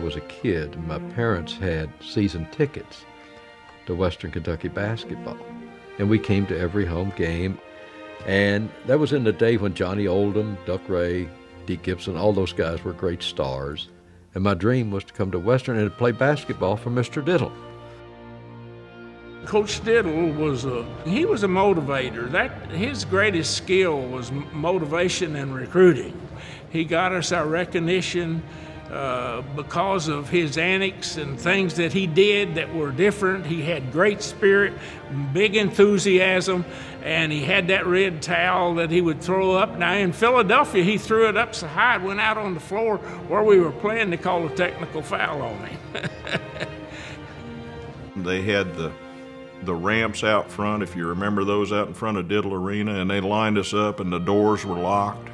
was a kid, my parents had season tickets to Western Kentucky basketball. And we came to every home game. And that was in the day when Johnny Oldham, Duck Ray, Deke Gibson, all those guys were great stars. And my dream was to come to Western and play basketball for Mr. Diddle. Coach Diddle was a motivator. His greatest skill was motivation and recruiting. He got us our recognition because of his antics and things that he did that were different. He had great spirit, big enthusiasm, and he had that red towel that he would throw up. Now in Philadelphia, he threw it up so high it went out on the floor where we were playing. They called a technical foul on him. They had the ramps out front, if you remember those, out in front of Diddle Arena, and they lined us up and the doors were locked.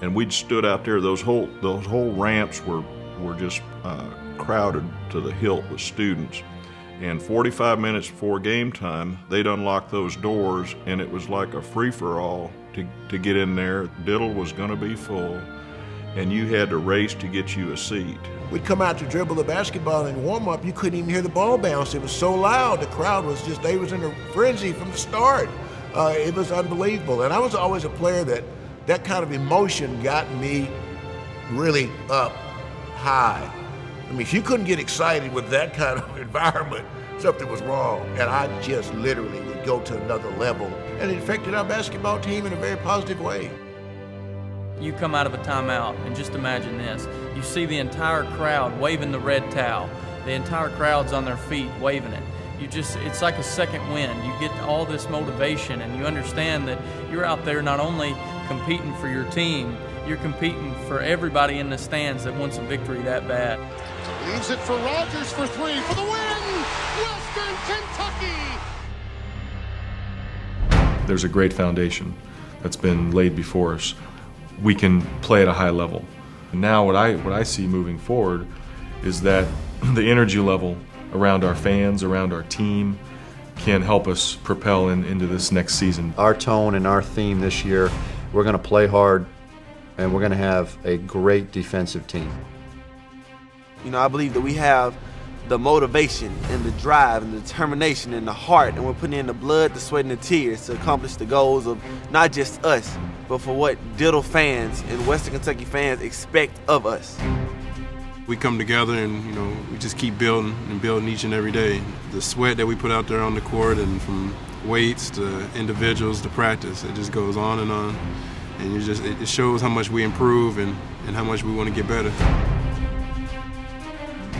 And we'd stood out there. Those whole ramps were just crowded to the hilt with students. And 45 minutes before game time, they'd unlock those doors, and it was like a free-for-all to get in there. Diddle was going to be full, and you had to race to get you a seat. We'd come out to dribble the basketball in warm-up. You couldn't even hear the ball bounce. It was so loud. The crowd was they was in a frenzy from the start. It was unbelievable. And I was always a player that kind of emotion got me really up high. I mean, if you couldn't get excited with that kind of environment, something was wrong. And I just literally would go to another level. And it affected our basketball team in a very positive way. You come out of a timeout and just imagine this. You see the entire crowd waving the red towel. The entire crowd's on their feet waving it. It's like a second wind. You get all this motivation and you understand that you're out there not only competing for your team, you're competing for everybody in the stands that wants a victory that bad. Leaves it for Rogers for three for the win! Western Kentucky! There's a great foundation that's been laid before us. We can play at a high level. Now what I see moving forward is that the energy level around our fans, around our team, can help us propel into this next season. Our tone and our theme this year, we're going to play hard and we're going to have a great defensive team. You know, I believe that we have the motivation and the drive and the determination and the heart, and we're putting in the blood, the sweat, and the tears to accomplish the goals of not just us, but for what Diddle fans and Western Kentucky fans expect of us. We come together and, we just keep building and building each and every day. The sweat that we put out there on the court, and from weights to individuals to practice, it just goes on. And it shows how much we improve and how much we want to get better.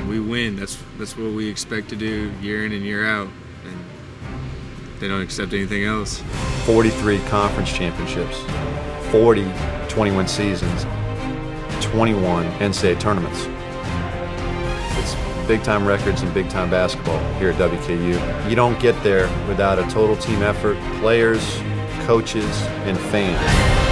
We win. That's what we expect to do year in and year out. And they don't accept anything else. 43 conference championships, 40 21 seasons, 21 NCAA tournaments. It's big-time records and big-time basketball here at WKU. You don't get there without a total team effort, players, coaches, and fans.